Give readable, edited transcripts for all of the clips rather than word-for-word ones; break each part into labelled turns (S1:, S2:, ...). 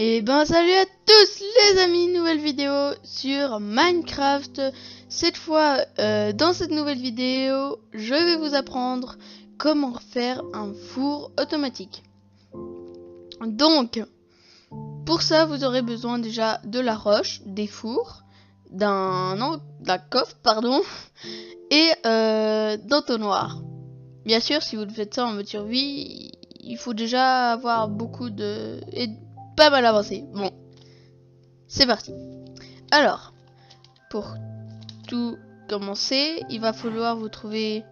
S1: Et ben salut à tous les amis, nouvelle vidéo sur Minecraft. Cette fois, dans cette nouvelle vidéo, je vais vous apprendre comment faire un four automatique. Donc, pour ça, vous aurez besoin déjà de la roche, des fours, d'un coffre, pardon, et d'entonnoir. Bien sûr, si vous le faites ça en mode survie, il faut déjà avoir beaucoup de... et pas mal avancé. Bon, c'est parti. Alors, pour tout commencer, il va falloir vous trouver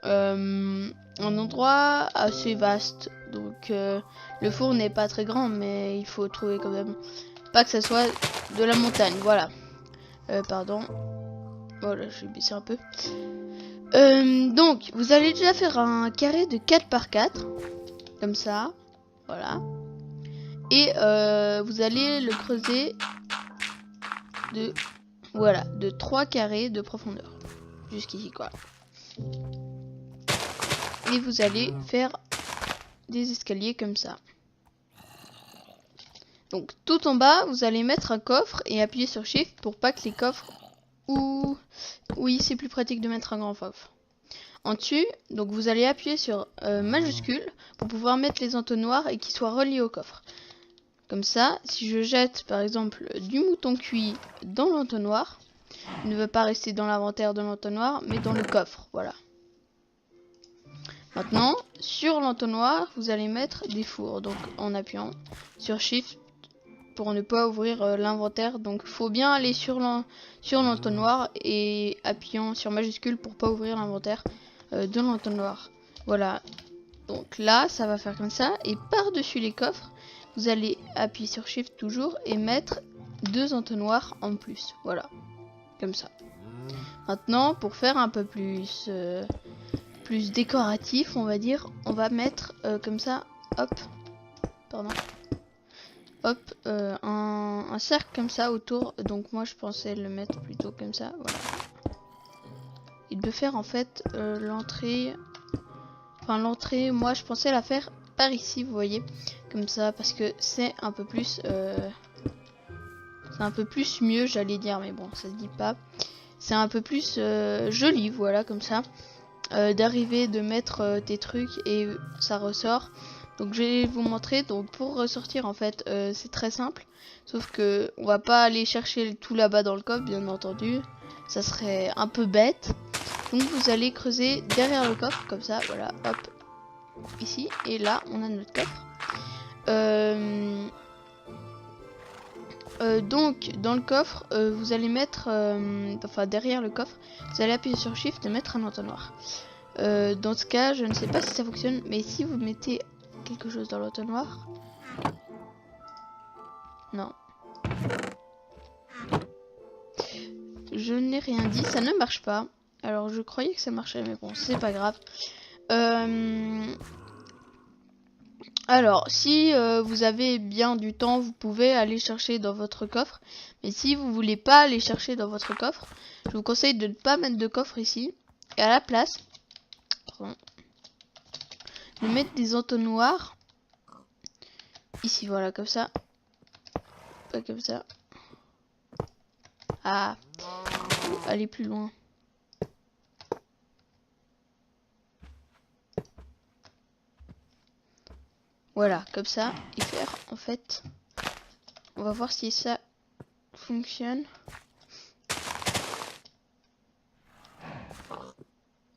S1: un endroit assez vaste. Donc, le four n'est pas très grand, mais il faut trouver quand même... Pas que ça soit de la montagne, voilà. Pardon. Voilà, je vais baisser un peu. Donc, vous allez déjà faire un carré de 4 par 4. Comme ça. Voilà. Et vous allez le creuser de... Voilà, de 3 carrés de profondeur. Jusqu'ici, quoi. Et vous allez faire des escaliers comme ça. Donc, tout en bas, vous allez mettre un coffre et appuyer sur Shift pour pas que les coffres... Ou... Oui, c'est plus pratique de mettre un grand coffre. En dessus, donc vous allez appuyer sur majuscule pour pouvoir mettre les entonnoirs et qu'ils soient reliés au coffre. Comme ça, si je jette par exemple du mouton cuit dans l'entonnoir, il ne va pas rester dans l'inventaire de l'entonnoir, mais dans le coffre, voilà. Maintenant, sur l'entonnoir, vous allez mettre des fours, donc en appuyant sur Shift pour ne pas ouvrir l'inventaire. Donc il faut bien aller sur l'entonnoir et appuyant sur majuscule pour pas ouvrir l'inventaire de l'entonnoir. Voilà. Donc là, ça va faire comme ça. Et par-dessus les coffres, vous allez appuyer sur Shift toujours et mettre 2 entonnoirs en plus. Voilà. Comme ça. Maintenant, pour faire un peu plus décoratif, on va dire, on va mettre comme ça, hop, pardon, hop, un cercle comme ça autour. Donc moi, je pensais le mettre plutôt comme ça, voilà. Il peut faire en fait l'entrée, enfin l'entrée, moi je pensais la faire par ici, vous voyez, comme ça, parce que c'est un peu plus, mieux, j'allais dire, mais bon, ça se dit pas. C'est un peu plus joli, voilà, comme ça. D'arriver, de mettre tes trucs et ça ressort. Donc je vais vous montrer. Donc pour ressortir en fait c'est très simple, sauf que on va pas aller chercher tout là-bas dans le coffre, bien entendu, ça serait un peu bête. Donc vous allez creuser derrière le coffre comme ça, voilà, hop, ici, et là on a notre coffre. Donc dans le coffre vous allez mettre enfin derrière le coffre vous allez appuyer sur Shift et mettre un entonnoir. Dans ce cas, je ne sais pas si ça fonctionne, mais si vous mettez quelque chose dans l'entonnoir... Non. Je n'ai rien dit, ça ne marche pas. Alors, je croyais que ça marchait, mais bon, c'est pas grave. Alors, si vous avez bien du temps, vous pouvez aller chercher dans votre coffre. Mais si vous voulez pas aller chercher dans votre coffre, je vous conseille de ne pas mettre de coffre ici. Et à la place... Pardon. De mettre des entonnoirs ici, voilà, comme ça. Pas comme ça. Ah, aller plus loin. Voilà, comme ça, et faire en fait. On va voir si ça fonctionne.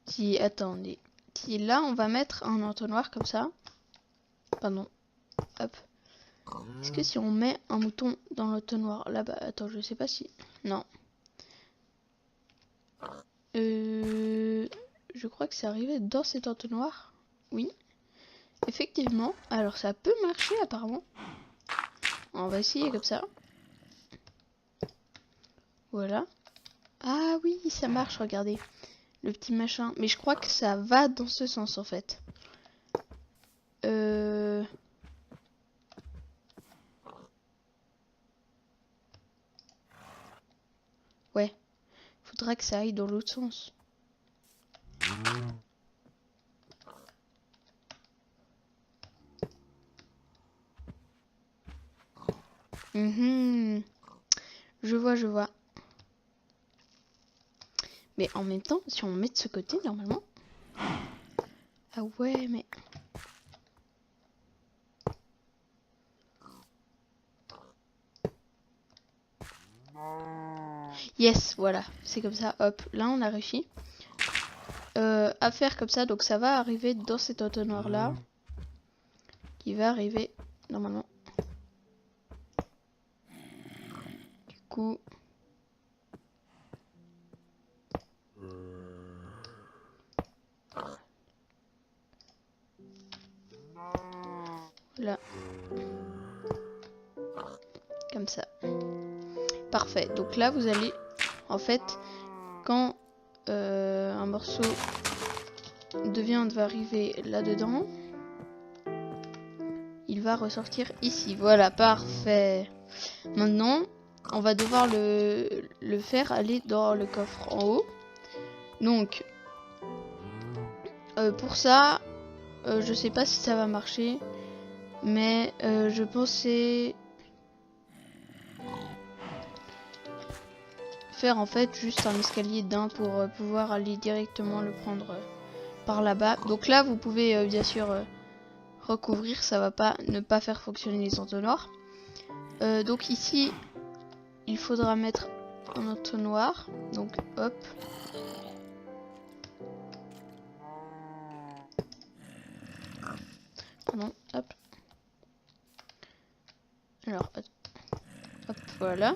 S1: Si, attendez. Si là, on va mettre un entonnoir comme ça. Pardon. Hop. Est-ce que si on met un mouton dans l'entonnoir là-bas, attends, je sais pas si... Non. Je crois que c'est arrivé dans cet entonnoir. Oui. Effectivement. Alors ça peut marcher apparemment. On va essayer comme ça. Voilà. Ah oui, ça marche, regardez. Le petit machin. Mais je crois que ça va dans ce sens en fait. Ouais. Faudra que ça aille dans l'autre sens. Mhm. Je vois, je vois. Mais en même temps, si on met de ce côté, normalement... Ah ouais, mais... Yes, voilà. C'est comme ça. Hop, là, on a réussi. À faire comme ça. Donc, ça va arriver dans cet entonnoir-là. Qui va arriver, normalement. Du coup... Là. Comme ça. Parfait. Donc là, vous allez... En fait, quand un morceau de viande va arriver là-dedans, il va ressortir ici. Voilà, parfait. Maintenant, on va devoir le faire aller dans le coffre en haut. Donc, pour ça, je sais pas si ça va marcher, mais je pensais faire en fait juste un escalier d'un pour pouvoir aller directement le prendre par là-bas. Donc là, vous pouvez bien sûr recouvrir, ça va pas ne pas faire fonctionner les entonnoirs. Donc ici, il faudra mettre un entonnoir. Donc hop. Pardon, hop. Alors, hop, voilà.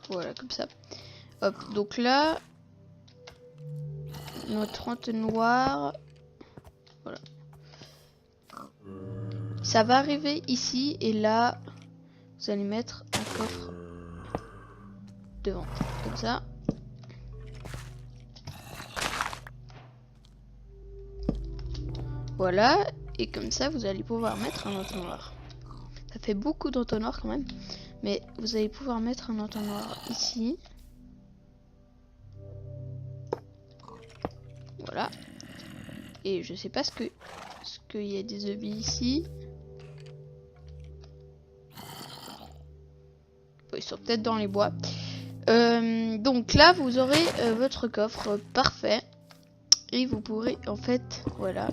S1: Voilà, comme ça. Hop, donc là, notre entonnoir, voilà. Ça va arriver ici, et là, vous allez mettre un coffre devant, comme ça. Voilà, et comme ça, vous allez pouvoir mettre un entonnoir. Ça fait beaucoup d'entonnoirs quand même, mais vous allez pouvoir mettre un entonnoir ici. Voilà. Et je sais pas ce qu'il y a des œufs ici. Ils sont peut-être dans les bois. Donc là, vous aurez votre coffre parfait. Et vous pourrez en fait, voilà,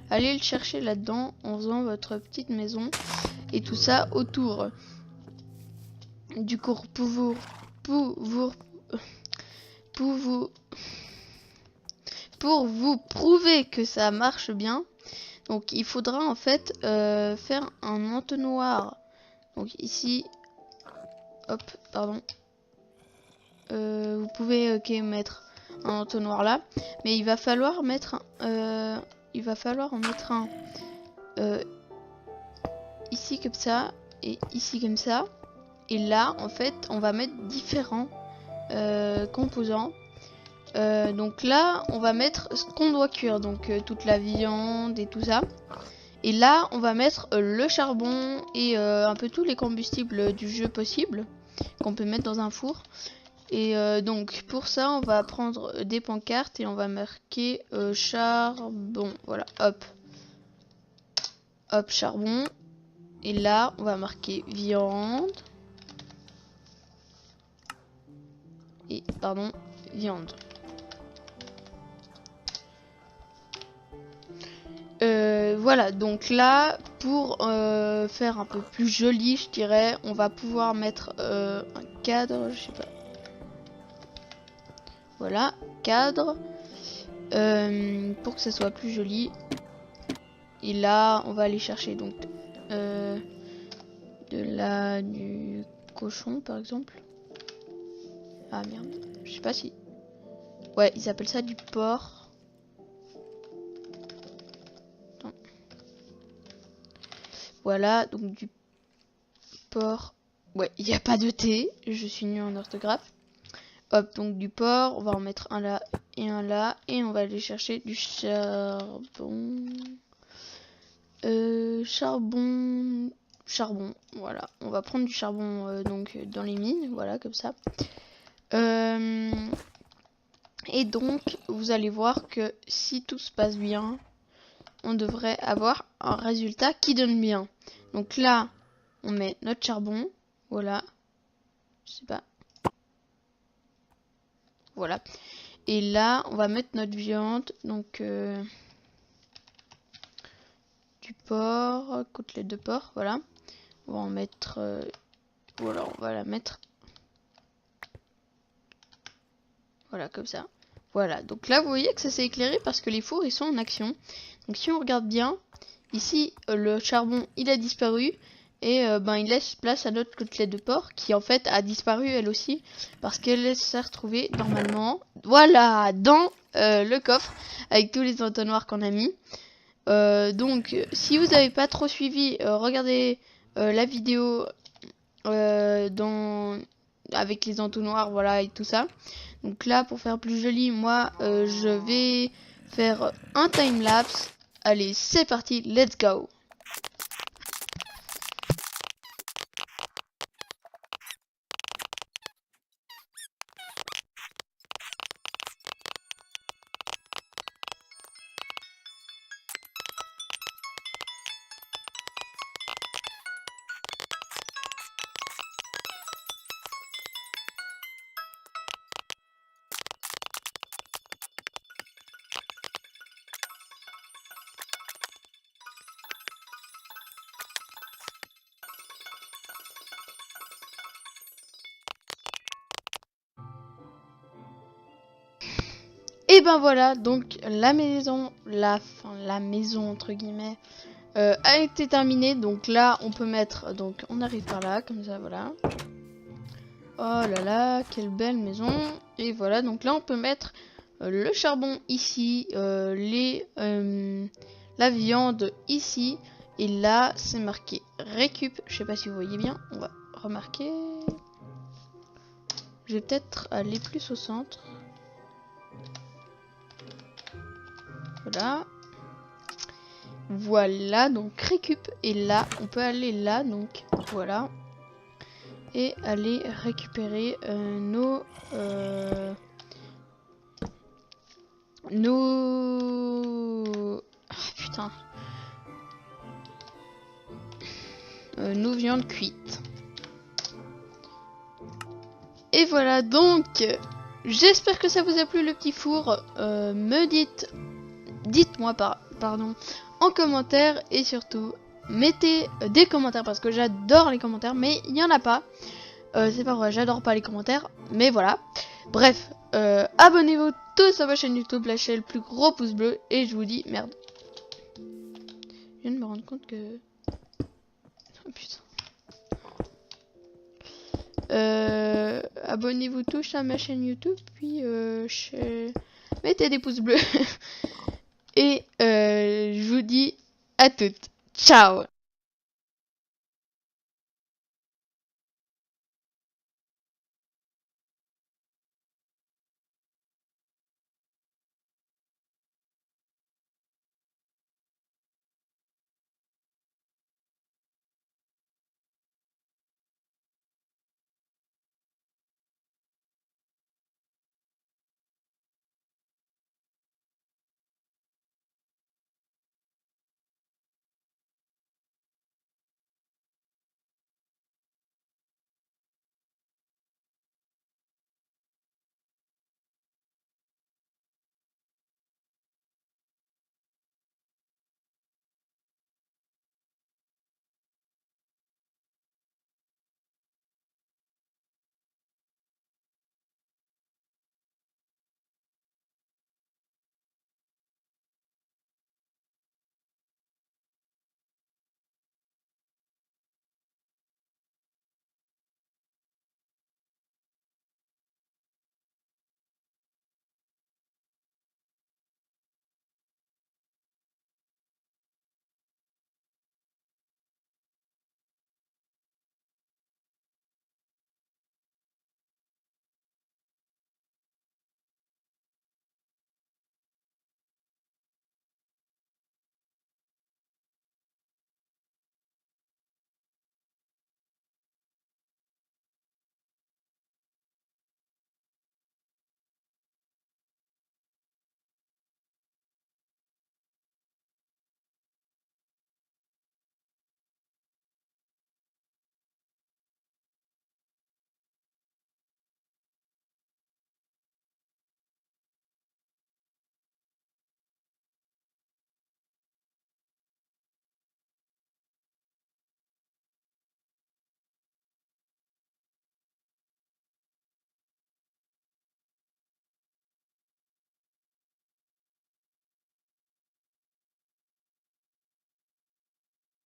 S1: aller le chercher là-dedans en faisant votre petite maison. Et tout ça autour. Du coup, pour vous prouver que ça marche bien, donc il faudra en fait faire un entonnoir. Donc ici, hop, pardon. Vous pouvez mettre un entonnoir là, mais il va falloir mettre en mettre un ici comme ça et ici comme ça. Et là, en fait, on va mettre différents composants. Donc là, on va mettre ce qu'on doit cuire, donc toute la viande et tout ça. Et là, on va mettre le charbon et un peu tous les combustibles du jeu possible qu'on peut mettre dans un four. Et donc pour ça, on va prendre des pancartes et on va marquer charbon. Voilà, hop, hop, charbon. Et là, on va marquer viande. Et pardon, viande. Voilà, donc là, pour faire un peu plus joli, je dirais, on va pouvoir mettre un cadre, je sais pas. Voilà, cadre, pour que ça soit plus joli. Et là, on va aller chercher donc du cochon, par exemple. Ah merde, je sais pas si... Ouais, ils appellent ça du porc. Attends. Voilà, donc du porc. Ouais, il n'y a pas de T, je suis nulle en orthographe. Hop, donc du porc, on va en mettre un là, et on va aller chercher du charbon. Charbon, voilà. On va prendre du charbon donc dans les mines, voilà, comme ça. Et donc, vous allez voir que si tout se passe bien, on devrait avoir un résultat qui donne bien. Donc là, on met notre charbon. Voilà. Je sais pas. Voilà. Et là, on va mettre notre viande. Donc, du porc, côtelette de porc. Voilà. On va en mettre... voilà, on va la mettre... Voilà, comme ça. Voilà. Donc là, vous voyez que ça s'est éclairé parce que les fours, ils sont en action. Donc si on regarde bien, ici, le charbon, il a disparu. Et ben, il laisse place à notre côtelette de porc qui en fait a disparu elle aussi parce qu'elle s'est retrouvée normalement, voilà, dans le coffre avec tous les entonnoirs qu'on a mis. Donc si vous n'avez pas trop suivi, regardez la vidéo avec les entonnoirs, voilà, et tout ça. Donc là, pour faire plus joli, moi je vais faire un time-lapse. Allez, c'est parti, let's go. Et ben voilà, donc la maison entre guillemets a été terminée. Donc là on peut mettre, donc on arrive par là comme ça, voilà. Oh là là, quelle belle maison. Et voilà, donc là on peut mettre le charbon ici, la viande ici. Et là c'est marqué récup, je sais pas si vous voyez bien, on va remarquer. Je vais peut-être aller plus au centre. Voilà. Voilà, donc récup. Et là, on peut aller là, donc voilà. Et aller récupérer nos... Ah, putain. Nos viandes cuites. Et voilà, donc... J'espère que ça vous a plu le petit four. Dites-moi pardon en commentaire et surtout mettez des commentaires parce que j'adore les commentaires, mais il n'y en a pas. C'est pas vrai, j'adore pas les commentaires, mais voilà. Bref, abonnez-vous tous à ma chaîne YouTube, lâchez le plus gros pouce bleu et je vous dis merde. Je viens de me rendre compte que... Oh, putain. Abonnez-vous tous à ma chaîne YouTube, puis mettez des pouces bleus. Et je vous dis à toutes. Ciao!